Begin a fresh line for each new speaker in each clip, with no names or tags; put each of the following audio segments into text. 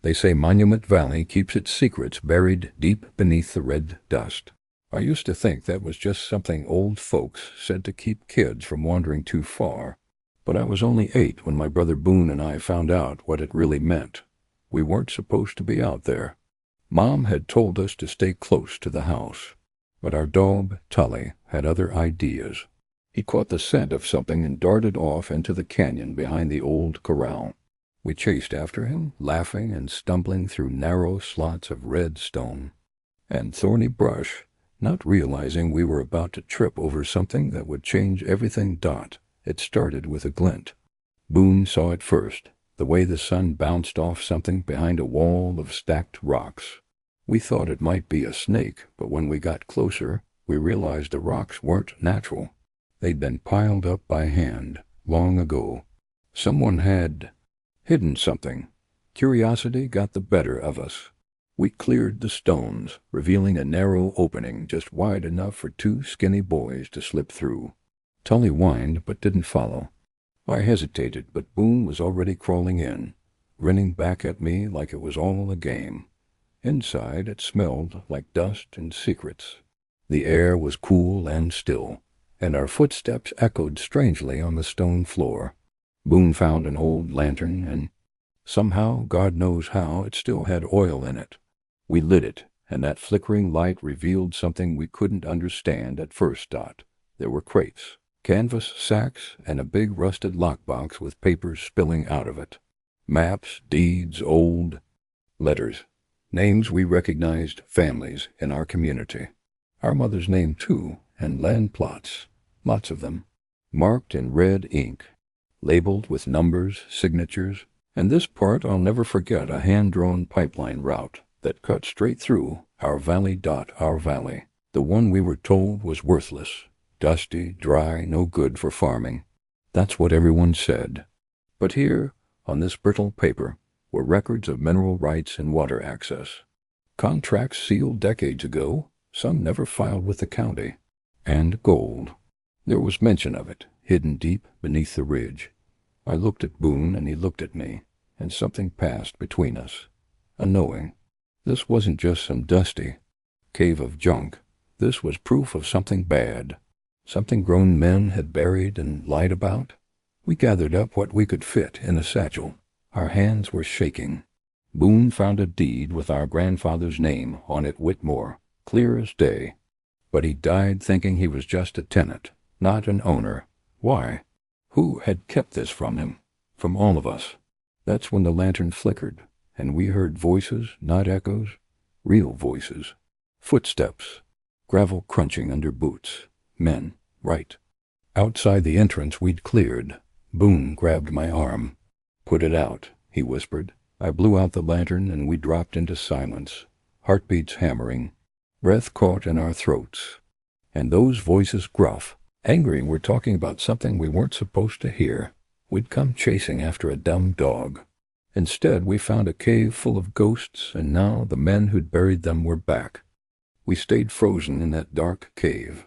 They say Monument Valley keeps its secrets buried deep beneath the red dust. I used to think that was just something old folks said to keep kids from wandering too far. But I was only 8 when my brother Boone and I found out what it really meant. We weren't supposed to be out there. Mom had told us to stay close to the house. But our dog, Tully, had other ideas. He caught the scent of something and darted off into the canyon behind the old corral. We chased after him, laughing and stumbling through narrow slots of red stone and thorny brush, not realizing we were about to trip over something that would change everything. It started with a glint. Boone saw it first, the way the sun bounced off something behind a wall of stacked rocks. We thought it might be a snake, but when we got closer, we realized the rocks weren't natural. They'd been piled up by hand, long ago. Someone had hidden something. Curiosity got the better of us. We cleared the stones, revealing a narrow opening just wide enough for 2 skinny boys to slip through. Tully whined but didn't follow. I hesitated, but Boone was already crawling in, grinning back at me like it was all a game. Inside it smelled like dust and secrets. The air was cool and still, and our footsteps echoed strangely on the stone floor. Boone found an old lantern, and somehow, God knows how, it still had oil in it. We lit it, and that flickering light revealed something we couldn't understand at first. There were crates, canvas sacks, and a big rusted lockbox with papers spilling out of it. Maps, deeds, old letters, names we recognized, families in our community. Our mother's name, too, and land plots, lots of them, marked in red ink, labeled with numbers, signatures, and this part I'll never forget, a hand-drawn pipeline route that cut straight through our valley. Our valley, the one we were told was worthless, dusty, dry, no good for farming. That's what everyone said. But here, on this brittle paper, were records of mineral rights and water access. Contracts sealed decades ago, some never filed with the county. And gold. There was mention of it, hidden deep beneath the ridge. I looked at Boone, and he looked at me, and something passed between us. A knowing. This wasn't just some dusty cave of junk. This was proof of something bad. Something grown men had buried and lied about. We gathered up what we could fit in a satchel. Our hands were shaking. Boone found a deed with our grandfather's name on it, Whitmore, clear as day. But he died thinking he was just a tenant, not an owner. Why? Who had kept this from him? From all of us? That's when the lantern flickered, and we heard voices, not echoes, real voices. Footsteps, gravel crunching under boots. Men, right. Outside the entrance we'd cleared. Boone grabbed my arm. "Put it out," he whispered. I blew out the lantern, and we dropped into silence, heartbeats hammering, breath caught in our throats. And those voices gruff, angry, were talking about something we weren't supposed to hear. We'd come chasing after a dumb dog. Instead, we found a cave full of ghosts, and now the men who'd buried them were back. We stayed frozen in that dark cave,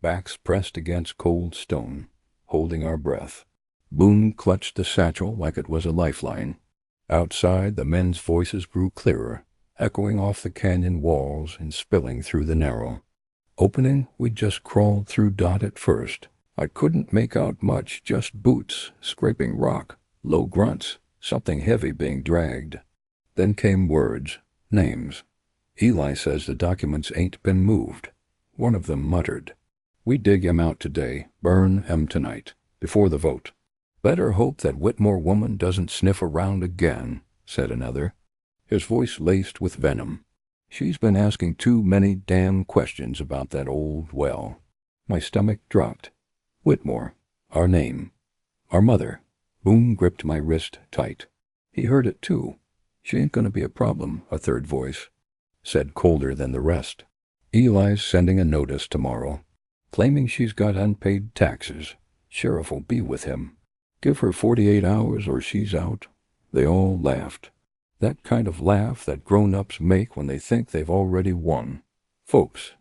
backs pressed against cold stone, holding our breath. Boone clutched the satchel like it was a lifeline. Outside, the men's voices grew clearer, echoing off the canyon walls and spilling through the narrow opening we'd just crawled through. At first, I couldn't make out much, just boots scraping rock, low grunts, something heavy being dragged. Then came words, names. "Eli says the documents ain't been moved," one of them muttered. "We dig 'em out today, burn 'em tonight, before the vote." "Better hope that Whitmore woman doesn't sniff around again," said another, his voice laced with venom. "She's been asking too many damn questions about that old well." My stomach dropped. Whitmore, our name, our mother. Boone gripped my wrist tight. He heard it too. "She ain't gonna be a problem," a third voice said, colder than the rest. "Eli's sending a notice tomorrow, claiming she's got unpaid taxes. Sheriff will be with him. Give her 48 hours or she's out." They all laughed. That kind of laugh that grown-ups make when they think they've already won. "Folks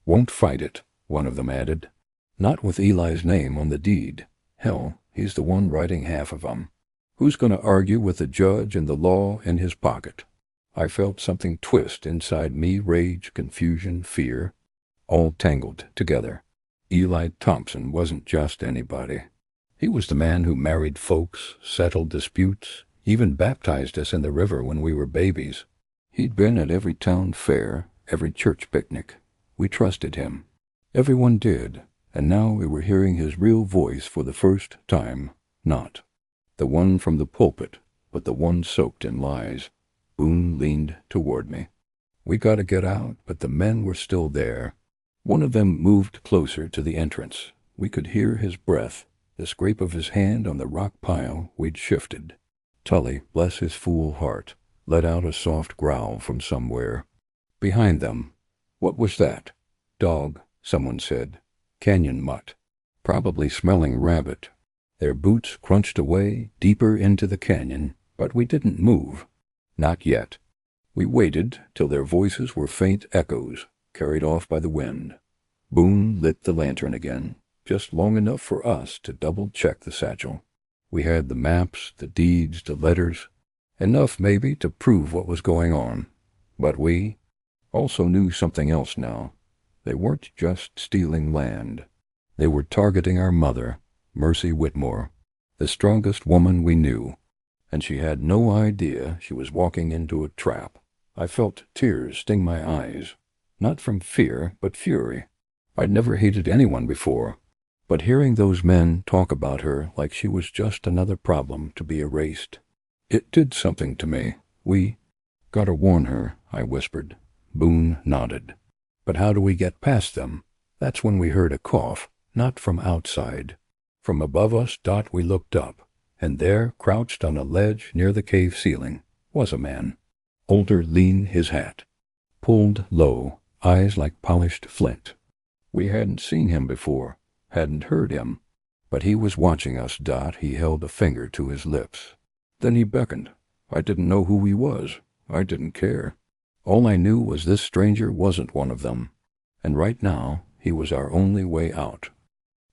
won't fight it," one of them added. "Not with Eli's name on the deed. Hell, he's the one writing half of 'em. Who's going to argue with the judge and the law in his pocket?" I felt something twist inside me, rage, confusion, fear, all tangled together. Eli Thompson wasn't just anybody. He was the man who married folks, settled disputes, even baptized us in the river when we were babies. He'd been at every town fair, every church picnic. We trusted him. Everyone did, and now we were hearing his real voice for the first time. Not the one from the pulpit, but the one soaked in lies. Boone leaned toward me. We got to get out, but the men were still there. One of them moved closer to the entrance. We could hear his breath, the scrape of his hand on the rock pile we'd shifted. Tully, bless his fool heart, let out a soft growl from somewhere. Behind them. What was that? Dog, someone said. Canyon mutt. Probably smelling rabbit. Their boots crunched away deeper into the canyon, but we didn't move. Not yet. We waited till their voices were faint echoes, carried off by the wind. Boone lit the lantern again, just long enough for us to double-check the satchel. We had the maps, the deeds, the letters, enough maybe to prove what was going on. But we also knew something else now. They weren't just stealing land. They were targeting our mother, Mercy Whitmore, the strongest woman we knew, and she had no idea she was walking into a trap. I felt tears sting my eyes, not from fear, but fury. I'd never hated anyone before, but hearing those men talk about her like she was just another problem to be erased, it did something to me. We gotta warn her, I whispered. Boone nodded. But how do we get past them? That's when we heard a cough, not from outside. From above us, we looked up, and there, crouched on a ledge near the cave ceiling, was a man. Older, lean, his hat pulled low, eyes like polished flint. We hadn't seen him before, hadn't heard him, but he was watching us. He held a finger to his lips. Then he beckoned. I didn't know who he was. I didn't care. All I knew was this stranger wasn't one of them, and right now he was our only way out.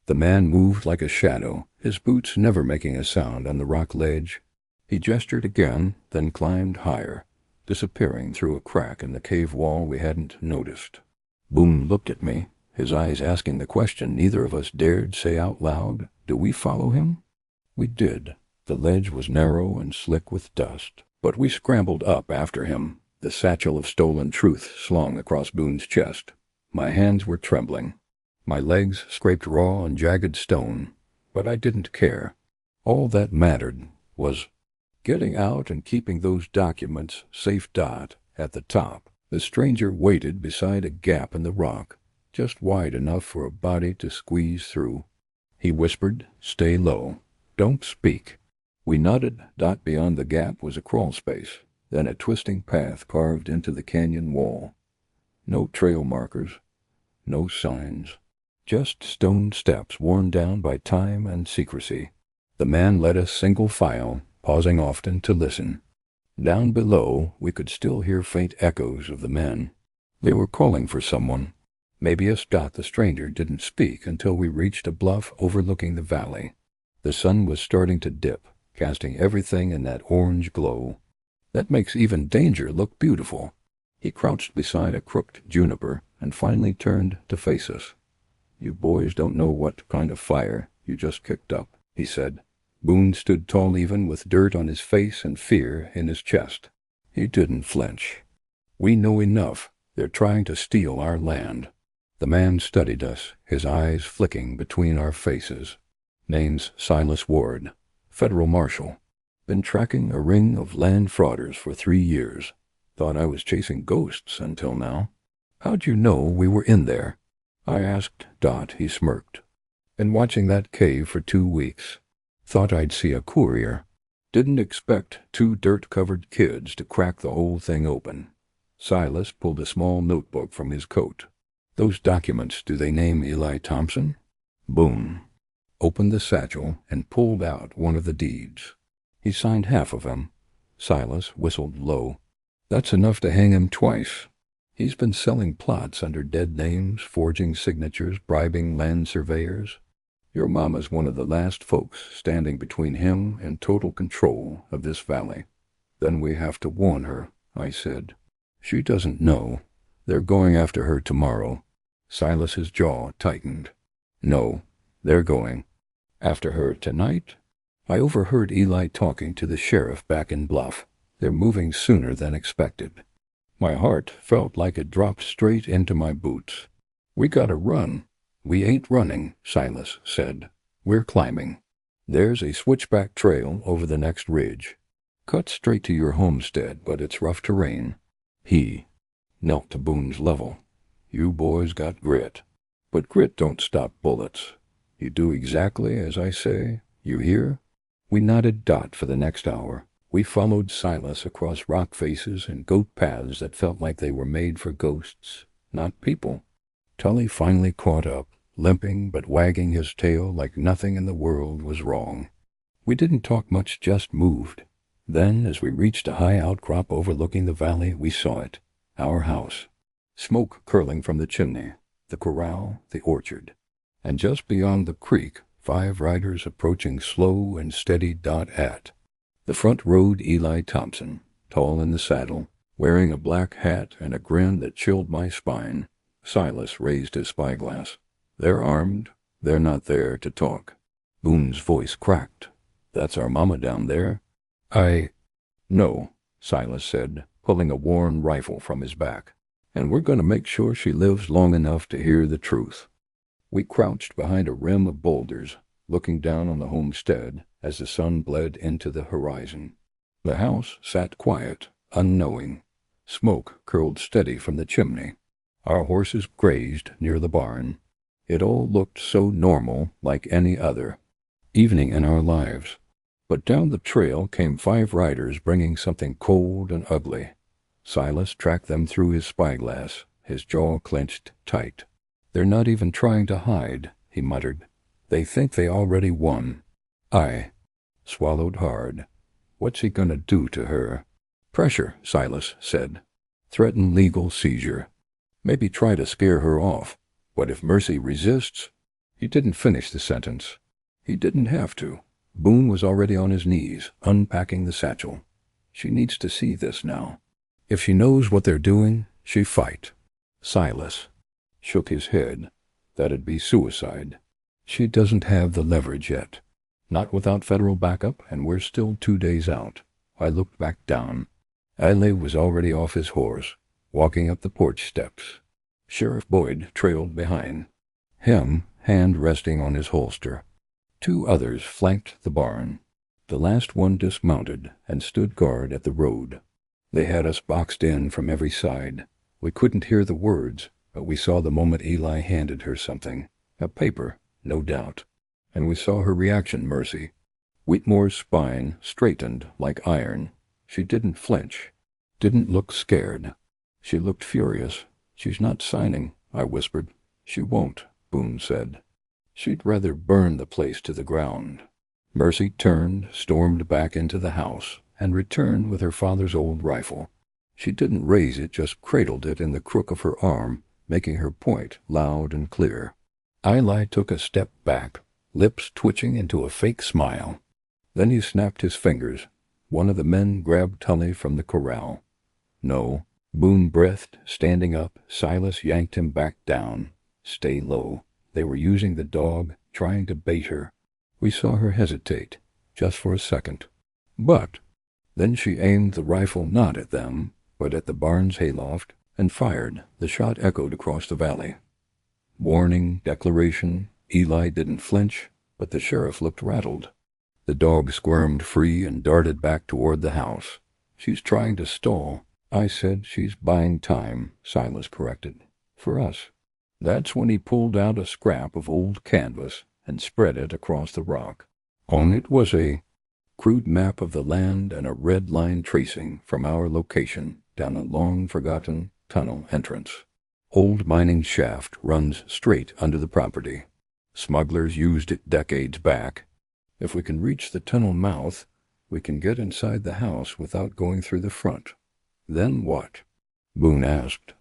The man moved like a shadow, his boots never making a sound on the rock ledge. He gestured again, then climbed higher, disappearing through a crack in the cave wall we hadn't noticed. Boone looked at me, his eyes asking the question neither of us dared say out loud. Do we follow him? We did. The ledge was narrow and slick with dust, but we scrambled up after him, the satchel of stolen truth slung across Boone's chest. My hands were trembling. My legs scraped raw and jagged stone, but I didn't care. All that mattered was getting out and keeping those documents safe. At the top, the stranger waited beside a gap in the rock, just wide enough for a body to squeeze through. He whispered, "Stay low. Don't speak." We nodded. Beyond the gap was a crawl space, then a twisting path carved into the canyon wall. No trail markers, no signs. Just stone steps worn down by time and secrecy. The man led us single file, pausing often to listen. Down below, we could still hear faint echoes of the men. They were calling for someone. Maybe us. The stranger didn't speak until we reached a bluff overlooking the valley. The sun was starting to dip, casting everything in that orange glow. That makes even danger look beautiful. He crouched beside a crooked juniper and finally turned to face us. "You boys don't know what kind of fire you just kicked up," he said. Boone stood tall even with dirt on his face and fear in his chest. He didn't flinch. "We know enough. They're trying to steal our land." The man studied us, his eyes flicking between our faces. Name's Silas Ward, federal marshal. Been tracking a ring of land frauders for 3 years. Thought I was chasing ghosts until now. "How'd you know we were in there?" I asked. He smirked. "Been watching that cave for 2 weeks. Thought I'd see a courier. Didn't expect 2 dirt-covered kids to crack the whole thing open." Silas pulled a small notebook from his coat. "Those documents, do they name Eli Thompson?" Boone opened the satchel and pulled out one of the deeds. He signed half of them. Silas whistled low. "That's enough to hang him twice. He's been selling plots under dead names, forging signatures, bribing land surveyors. Your mama's one of the last folks standing between him and total control of this valley. Then we have to warn her, I said. She doesn't know. They're going after her tomorrow. Silas's jaw tightened. No, they're going after her tonight? I overheard Eli talking to the sheriff back in Bluff. They're moving sooner than expected. My heart felt like it dropped straight into my boots. We gotta run. We ain't running, Silas said. We're climbing. There's a switchback trail over the next ridge. Cut straight to your homestead, but it's rough terrain. He knelt to Boone's level. You boys got grit. But grit don't stop bullets. You do exactly as I say. You hear? We nodded Dot for the next hour. We followed Silas across rock faces and goat paths that felt like they were made for ghosts, not people. Tully finally caught up, limping but wagging his tail like nothing in the world was wrong. We didn't talk much, just moved. Then, as we reached a high outcrop overlooking the valley, we saw it. Our house. Smoke curling from the chimney, the corral, the orchard. And just beyond the creek, 5 riders approaching slow and steady. At the front rode Eli Thompson, tall in the saddle, wearing a black hat and a grin that chilled my spine. Silas raised his spyglass. They're armed. They're not there to talk. Boone's voice cracked. That's our mama down there. No, Silas said, pulling a worn rifle from his back. And we're going to make sure she lives long enough to hear the truth. We crouched behind a rim of boulders, looking down on the homestead as the sun bled into the horizon. The house sat quiet, unknowing. Smoke curled steady from the chimney. Our horses grazed near the barn. It all looked so normal, like any other evening in our lives. But down the trail came 5 riders bringing something cold and ugly. Silas tracked them through his spyglass, his jaw clenched tight. They're not even trying to hide, he muttered. They think they already won. I swallowed hard. What's he gonna do to her? Pressure, Silas said. Threaten legal seizure. Maybe try to scare her off. What if Mercy resists? He didn't finish the sentence. He didn't have to. Boone was already on his knees, unpacking the satchel. She needs to see this now. If she knows what they're doing, she fight. Silas shook his head. That'd be suicide. She doesn't have the leverage yet. Not without federal backup, and we're still 2 days out. I looked back down. Ile was already off his horse, walking up the porch steps. Sheriff Boyd trailed behind, him hand resting on his holster. 2 others flanked the barn. The last one dismounted and stood guard at the road. They had us boxed in from every side. We couldn't hear the words, but we saw the moment Eli handed her something. A paper, no doubt. And we saw her reaction, Mercy. Wheatmore's spine straightened like iron. She didn't flinch, didn't look scared. She looked furious. She's not signing, I whispered. She won't, Boone said. She'd rather burn the place to the ground. Mercy turned, stormed back into the house, and returned with her father's old rifle. She didn't raise it, just cradled it in the crook of her arm, making her point loud and clear. Eli took a step back, lips twitching into a fake smile. Then he snapped his fingers. One of the men grabbed Tully from the corral. No, Boone breathed, standing up. Silas yanked him back down. Stay low. They were using the dog, trying to bait her. We saw her hesitate, just for a second. But then she aimed the rifle not at them, but at the barn's hayloft, and fired. The shot echoed across the valley. Warning, declaration. Eli didn't flinch, but the sheriff looked rattled. The dog squirmed free and darted back toward the house. She's trying to stall. I said. She's buying time, Silas corrected. For us. That's when he pulled out a scrap of old canvas and spread it across the rock. On it was a crude map of the land and a red line tracing from our location down a long-forgotten tunnel entrance. Old mining shaft runs straight under the property. Smugglers used it decades back. If we can reach the tunnel mouth, we can get inside the house without going through the front. Then what? Boone asked.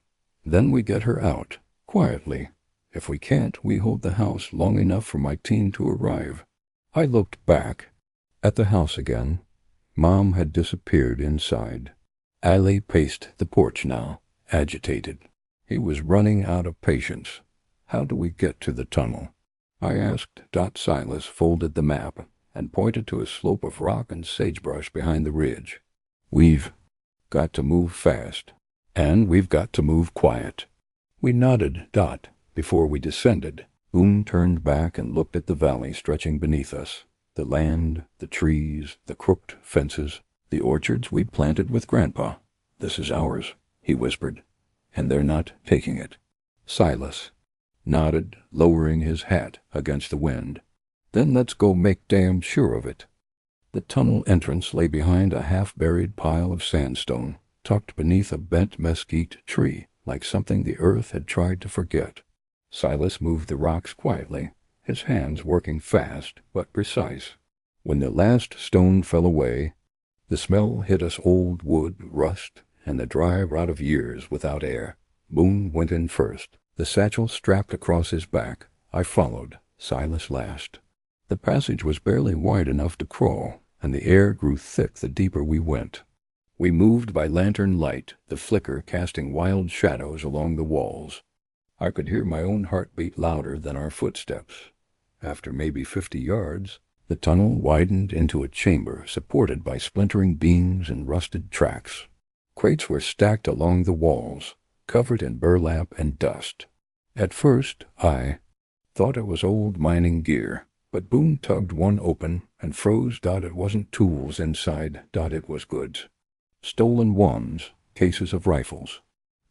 Then we get her out, quietly. If we can't, we hold the house long enough for my team to arrive. I looked back at the house again. Mom had disappeared inside. Ali paced the porch now, agitated. He was running out of patience. How do we get to the tunnel? I asked. Silas folded the map and pointed to a slope of rock and sagebrush behind the ridge. We've got to move fast, and we've got to move quiet. We nodded. Before we descended, Boone turned back and looked at the valley stretching beneath us. The land, the trees, the crooked fences, the orchards we'd planted with Grandpa. This is ours, he whispered, and they're not taking it. Silas nodded, lowering his hat against the wind. Then let's go make damn sure of it. The tunnel entrance lay behind a half-buried pile of sandstone, tucked beneath a bent mesquite tree, like something the earth had tried to forget. Silas moved the rocks quietly, his hands working fast but precise. When the last stone fell away, the smell hit us: old wood, rust, and the dry rot of years without air. Boone went in first, the satchel strapped across his back. I followed, Silas last. The passage was barely wide enough to crawl, and the air grew thick the deeper we went. We moved by lantern light, the flicker casting wild shadows along the walls. I could hear my own heartbeat louder than our footsteps. After maybe 50 yards, the tunnel widened into a chamber supported by splintering beams and rusted tracks. Crates were stacked along the walls, covered in burlap and dust. At first, I thought it was old mining gear, but Boone tugged one open and froze. It wasn't tools inside. It was goods. Stolen wands, cases of rifles,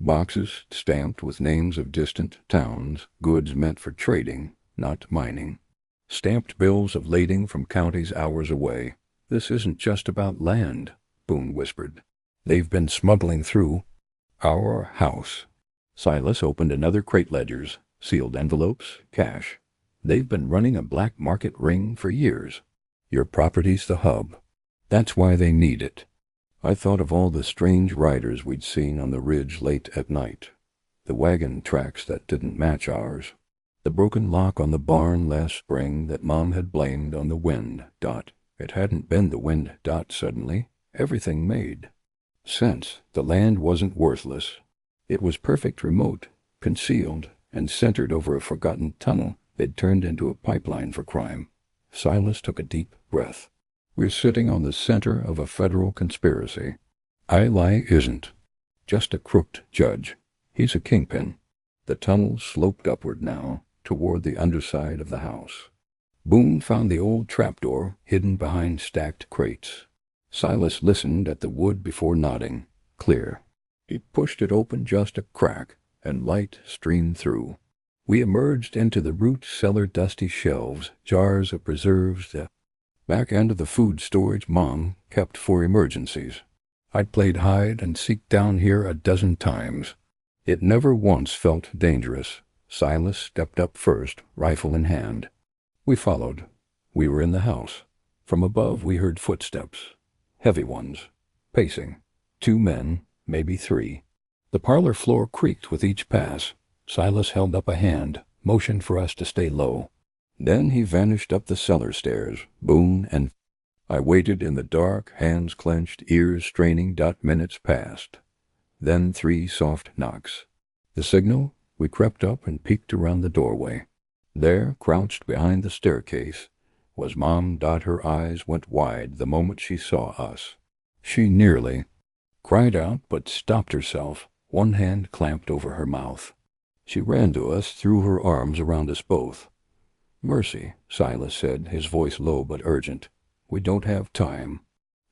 boxes stamped with names of distant towns, goods meant for trading, not mining. Stamped bills of lading from counties hours away. This isn't just about land, Boone whispered. They've been smuggling through our house. Silas opened another crate. Ledgers, sealed envelopes, cash. They've been running a black market ring for years. Your property's the hub. That's why they need it. I thought of all the strange riders we'd seen on the ridge late at night. The wagon tracks that didn't match ours. The broken lock on the barn last spring that Mom had blamed on the wind. It hadn't been the wind. Suddenly, everything made sense. The land wasn't worthless. It was perfect, remote, concealed, and centered over a forgotten tunnel they'd turned into a pipeline for crime. Silas took a deep breath. We're sitting on the center of a federal conspiracy. Ali isn't just a crooked judge. He's a kingpin. The tunnel sloped upward now, toward the underside of the house. Boone found the old trapdoor hidden behind stacked crates. Silas listened at the wood before nodding. Clear. He pushed it open just a crack, and light streamed through. We emerged into the root cellar, dusty shelves, jars of preserves, the back end of the food storage Mom kept for emergencies. I'd played hide and seek down here a dozen times. It never once felt dangerous. Silas stepped up first, rifle in hand. We followed. We were in the house. From above we heard footsteps. Heavy ones. Pacing. 2 men, maybe 3. The parlor floor creaked with each pass. Silas held up a hand, motioned for us to stay low. Then he vanished up the cellar stairs. Boone and I waited in the dark, hands clenched, ears straining. Minutes passed. Then 3 soft knocks. The signal. We crept up and peeked around the doorway. There, crouched behind the staircase, was Mom. Her eyes went wide the moment she saw us. She nearly cried out, but stopped herself, one hand clamped over her mouth. She ran to us, threw her arms around us both. "Mercy," Silas said, his voice low but urgent. "We don't have time.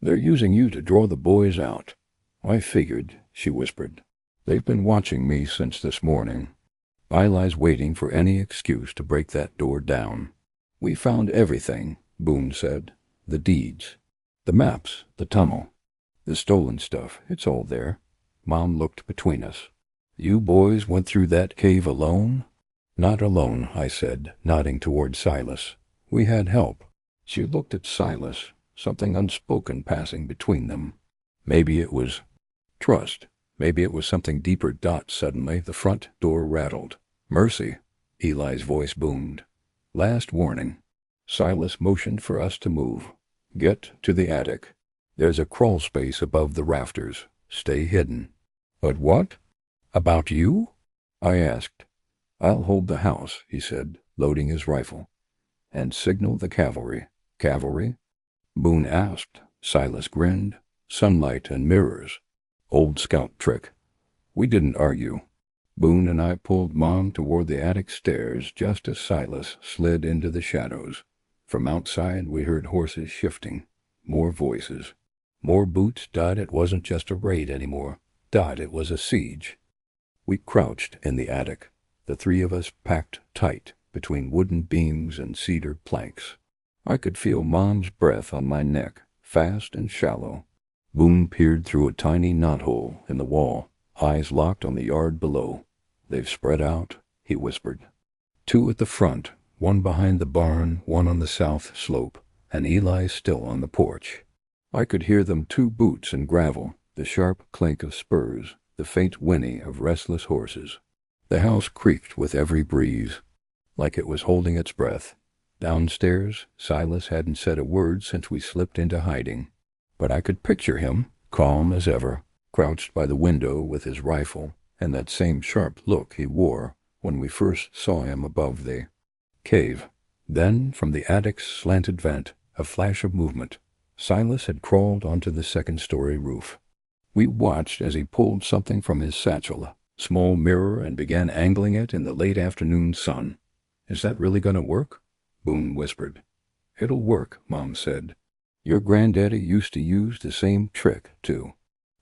They're using you to draw the boys out." "I figured," she whispered. "They've been watching me since this morning. Ali's waiting for any excuse to break that door down." "We found everything," Boone said. "The deeds, the maps, the tunnel, the stolen stuff. It's all there." Mom looked between us. "You boys went through that cave alone?" "Not alone," I said, nodding toward Silas. "We had help." She looked at Silas, something unspoken passing between them. Maybe it was trust. Maybe it was something deeper. Suddenly, the front door rattled. "Mercy," Eli's voice boomed. "Last warning." Silas motioned for us to move. "Get to the attic. There's a crawl space above the rafters. Stay hidden. But what? About you? I asked. I'll hold the house, he said, loading his rifle. And signal the cavalry. Cavalry? Boone asked. Silas grinned. Sunlight and mirrors. Old scout trick. We didn't argue. Boone and I pulled Mom toward the attic stairs just as Silas slid into the shadows. From outside we heard horses shifting. More voices. More boots. It wasn't just a raid anymore. It was a siege. We crouched in the attic, the three of us packed tight between wooden beams and cedar planks. I could feel Mom's breath on my neck, fast and shallow. Boone peered through a tiny knothole in the wall, eyes locked on the yard below. They've spread out, he whispered. 2 at the front, 1 behind the barn, 1 on the south slope, and Eli still on the porch. I could hear them 2 boots and gravel, the sharp clink of spurs, the faint whinny of restless horses. The house creaked with every breeze, like it was holding its breath. Downstairs, Silas hadn't said a word since we slipped into hiding, but I could picture him, calm as ever, crouched by the window with his rifle and that same sharp look he wore when we first saw him above the cave. Then, from the attic's slanted vent, a flash of movement. Silas had crawled onto the second-story roof. We watched as he pulled something from his satchel, a small mirror, and began angling it in the late afternoon sun. Is that really going to work? Boone whispered. It'll work, Mom said. Your granddaddy used to use the same trick, too.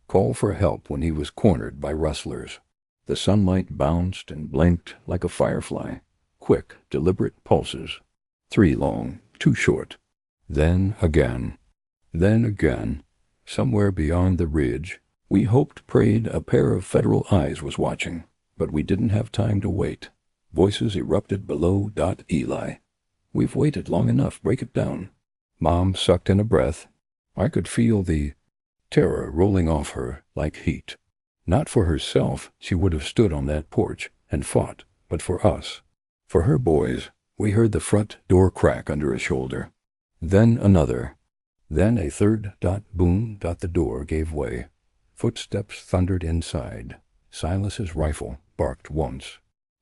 Call for help when he was cornered by rustlers. The sunlight bounced and blinked like a firefly. Quick, deliberate pulses. 3 long, 2 short. Then again. Then again. Somewhere beyond the ridge, we hoped, prayed, a pair of federal eyes was watching, but we didn't have time to wait. Voices erupted below. Eli. We've waited long enough. Break it down. Mom sucked in a breath. I could feel the terror rolling off her like heat. Not for herself, she would have stood on that porch and fought, but for us. For her boys. We heard the front door crack under a shoulder. Then another. Then a third. Boom. The door gave way. Footsteps thundered inside. Silas's rifle barked once.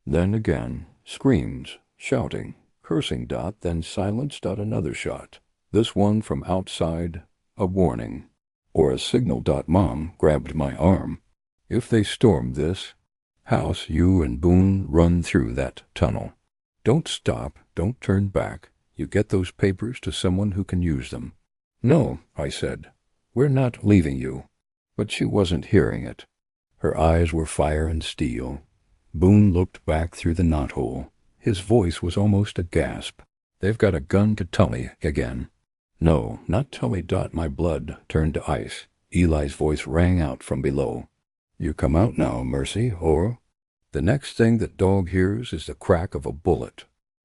Then again. Screams, shouting, cursing. Then silence. Another shot. This one from outside. A warning. Or a signal. Mom grabbed my arm. If they storm this house, you and Boone run through that tunnel. Don't stop. Don't turn back. You get those papers to someone who can use them. No, I said. We're not leaving you. But she wasn't hearing it. Her eyes were fire and steel. Boone looked back through the knothole. His voice was almost a gasp. They've got a gun to Tully again. No, not Tully. My blood turned to ice. Eli's voice rang out from below. You come out now, Mercy, or... The next thing that dog hears is the crack of a bullet.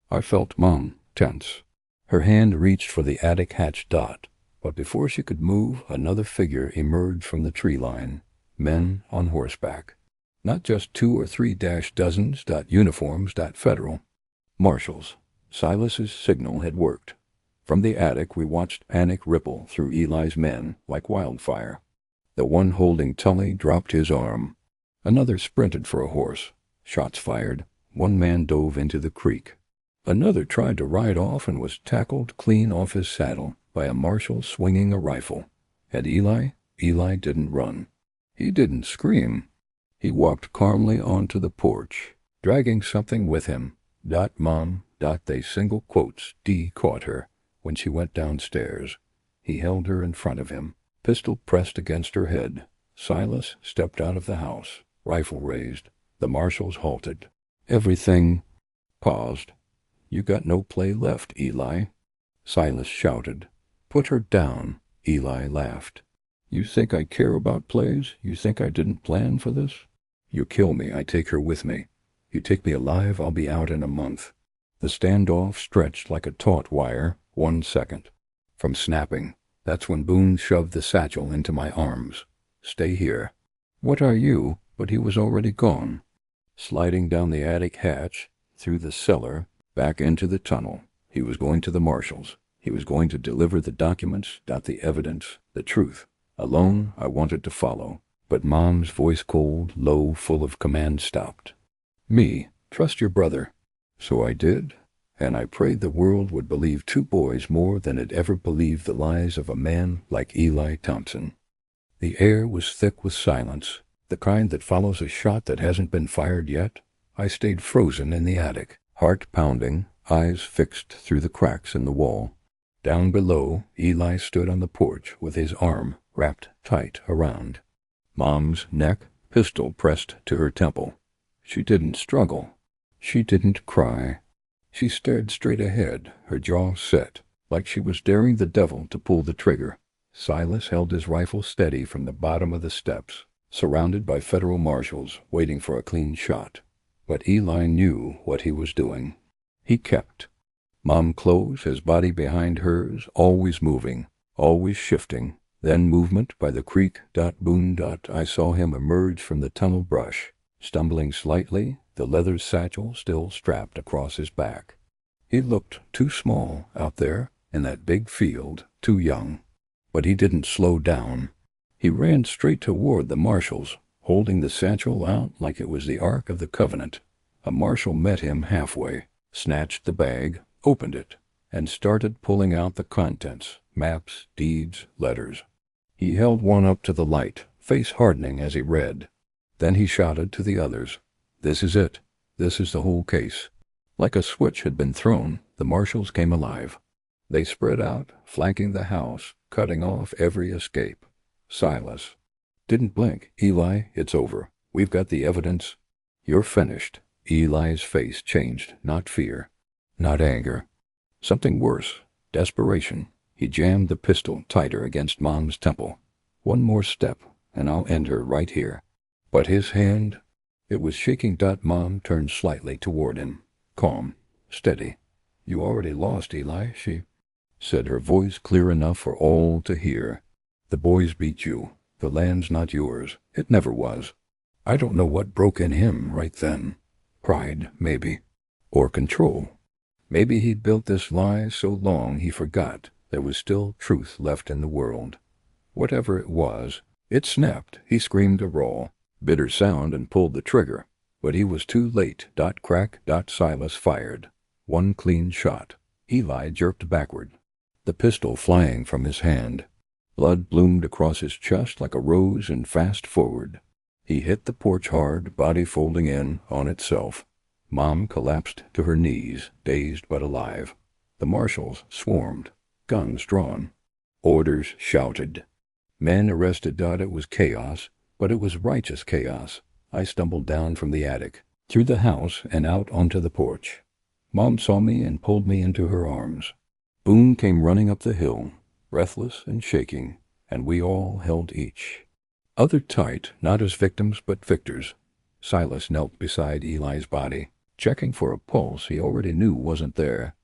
I felt Mom tense. Her hand reached for the attic hatch. But before she could move, another figure emerged from the tree line. Men on horseback. Not just 2 or 3 dozens. Uniforms. Federal. Marshals. Silas's signal had worked. From the attic we watched panic ripple through Eli's men like wildfire. The one holding Tully dropped his arm. Another sprinted for a horse. Shots fired. One man dove into the creek. Another tried to ride off and was tackled clean off his saddle by a marshal swinging a rifle. And Eli? Eli didn't run. He didn't scream. He walked calmly onto the porch, dragging something with him. Mom. They single quotes. Caught her when she went downstairs. He held her in front of him, pistol pressed against her head. Silas stepped out of the house, rifle raised. The marshals halted. Everything paused. You got no play left, Eli. Silas shouted. Put her down. Eli laughed. You think I care about plays? You think I didn't plan for this? You kill me, I take her with me. You take me alive, I'll be out in a month. The standoff stretched like a taut wire, 1 second. From snapping. That's when Boone shoved the satchel into my arms. Stay here. What are you? But he was already gone. Sliding down the attic hatch, through the cellar, back into the tunnel. He was going to the marshals. He was going to deliver the documents, the evidence, the truth. Alone, I wanted to follow. But Mom's voice, cold, low, full of command, stopped. Me, trust your brother. So I did, and I prayed the world would believe two boys more than it ever believed the lies of a man like Eli Thompson. The air was thick with silence, the kind that follows a shot that hasn't been fired yet. I stayed frozen in the attic, heart pounding, eyes fixed through the cracks in the wall. Down below, Eli stood on the porch with his arm wrapped tight around Mom's neck, pistol pressed to her temple. She didn't struggle. She didn't cry. She stared straight ahead, her jaw set, like she was daring the devil to pull the trigger. Silas held his rifle steady from the bottom of the steps, surrounded by federal marshals waiting for a clean shot. But Eli knew what he was doing. He kept. Mom close, his body behind hers, always moving, always shifting. Then movement by the creek. Boom. I saw him emerge from the tunnel brush, stumbling slightly, the leather satchel still strapped across his back. He looked too small out there in that big field, too young. But he didn't slow down. He ran straight toward the marshals, holding the satchel out like it was the Ark of the Covenant. A marshal met him halfway, snatched the bag, opened it, and started pulling out the contents, maps, deeds, letters. He held one up to the light, face hardening as he read. Then he shouted to the others, "This is it. This is the whole case." Like a switch had been thrown, the marshals came alive. They spread out, flanking the house, cutting off every escape. Silas didn't blink. "Eli, it's over. We've got the evidence. You're finished." Eli's face changed, not fear, not anger. Something worse, desperation. He jammed the pistol tighter against Mom's temple. "One more step, and I'll end her right here." But his hand, it was shaking. Mom turned slightly toward him, calm, steady. "You already lost, Eli," she said, her voice clear enough for all to hear. "The boys beat you. The land's not yours. It never was." I don't know what broke in him right then. Pride, maybe. Or control. Maybe he'd built this lie so long he forgot there was still truth left in the world. Whatever it was, it snapped. He screamed a raw, bitter sound and pulled the trigger. But he was too late. Crack. Silas fired. One clean shot. Eli jerked backward, the pistol flying from his hand. Blood bloomed across his chest like a rose and fast forward. He hit the porch hard, body folding in on itself. Mom collapsed to her knees, dazed but alive. The marshals swarmed, guns drawn. Orders shouted. Men arrested. It was chaos, but it was righteous chaos. I stumbled down from the attic, through the house and out onto the porch. Mom saw me and pulled me into her arms. Boone came running up the hill, breathless and shaking, and we all held each other tight, not as victims but victors. Silas knelt beside Eli's body, checking for a pulse he already knew wasn't there.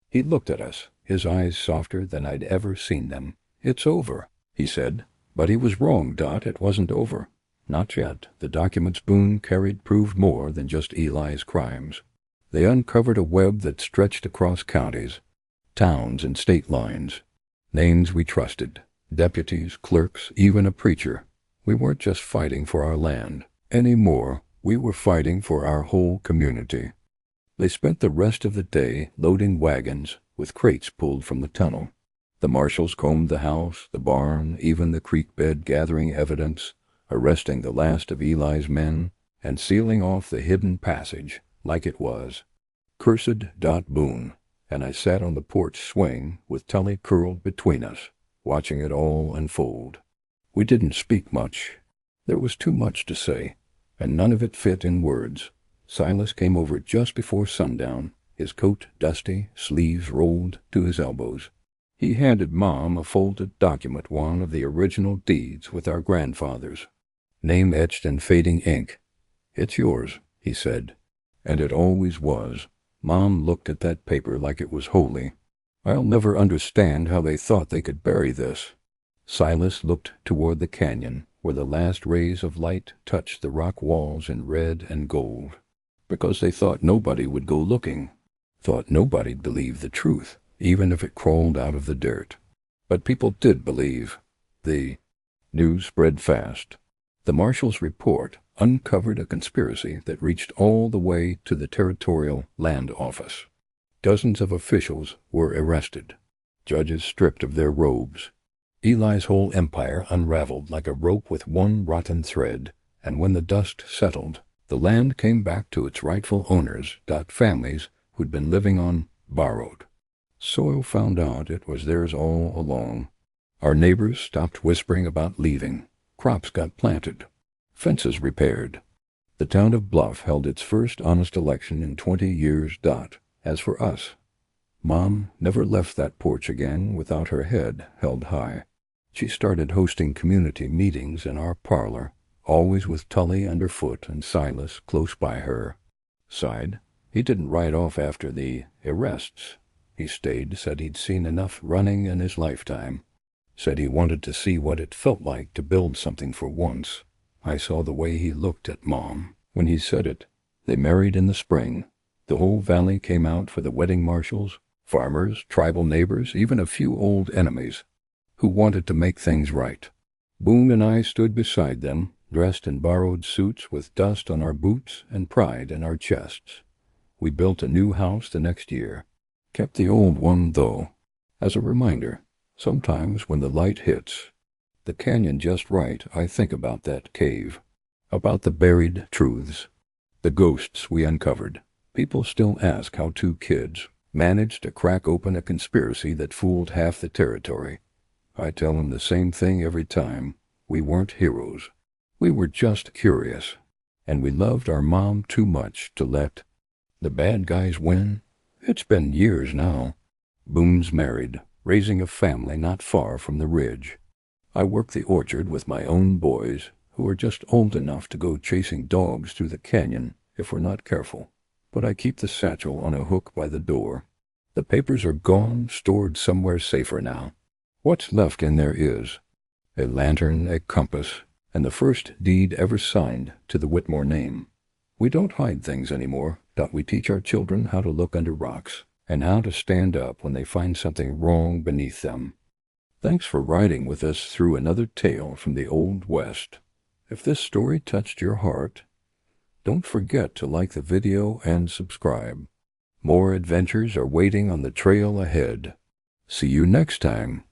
He looked at us, his eyes softer than I'd ever seen them. "It's over," he said. But he was wrong. It wasn't over. Not yet. The documents Boone carried proved more than just Eli's crimes. They uncovered a web that stretched across counties, towns and state lines. Names we trusted, deputies, clerks, even a preacher. We weren't just fighting for our land anymore. We were fighting for our whole community. They spent the rest of the day loading wagons with crates pulled from the tunnel. The marshals combed the house, the barn, even the creek bed, gathering evidence, arresting the last of Eli's men, and sealing off the hidden passage like it was. Cursed Boone. And I sat on the porch swing with Tully curled between us, watching it all unfold. We didn't speak much. There was too much to say, and none of it fit in words. Silas came over just before sundown, his coat dusty, sleeves rolled to his elbows. He handed Mom a folded document, one of the original deeds with our grandfathers, name etched in fading ink. "It's yours," he said, and it always was. Mom looked at that paper like it was holy. "I'll never understand how they thought they could bury this." Silas looked toward the canyon, where the last rays of light touched the rock walls in red and gold. "Because they thought nobody would go looking. Thought nobody'd believe the truth, even if it crawled out of the dirt. But people did believe. The news spread fast. The Marshals' report uncovered a conspiracy that reached all the way to the Territorial Land Office. Dozens of officials were arrested, judges stripped of their robes. Eli's whole empire unraveled like a rope with one rotten thread, and when the dust settled, the land came back to its rightful owners, families who'd been living on borrowed soil found out it was theirs all along. Our neighbors stopped whispering about leaving. Crops got planted. Fences repaired. The town of Bluff held its first honest election in 20 years. As for us, Mom never left that porch again without her head held high. She started hosting community meetings in our parlor, always with Tully underfoot and Silas close by her. Sighed. He didn't ride off after the arrests. He stayed, said he'd seen enough running in his lifetime. Said he wanted to see what it felt like to build something for once. I saw the way he looked at Mom when he said it. They married in the spring. The whole valley came out for the wedding marshals, farmers, tribal neighbors, even a few old enemies who wanted to make things right. Boone and I stood beside them, dressed in borrowed suits with dust on our boots and pride in our chests. We built a new house the next year. Kept the old one, though, as a reminder. Sometimes when the light hits the canyon just right, I think about that cave, about the buried truths, the ghosts we uncovered. People still ask how two kids managed to crack open a conspiracy that fooled half the territory. I tell them the same thing every time. We weren't heroes. We were just curious, and we loved our mom too much to let the bad guys win. It's been years now. Boone's married, raising a family not far from the ridge. I work the orchard with my own boys, who are just old enough to go chasing dogs through the canyon if we're not careful. But I keep the satchel on a hook by the door. The papers are gone, stored somewhere safer now. What's left in there is a lantern, a compass, and the first deed ever signed to the Whitmore name. We don't hide things anymore. We teach our children how to look under rocks and how to stand up when they find something wrong beneath them. Thanks for riding with us through another tale from the Old West. If this story touched your heart, don't forget to like the video and subscribe. More adventures are waiting on the trail ahead. See you next time.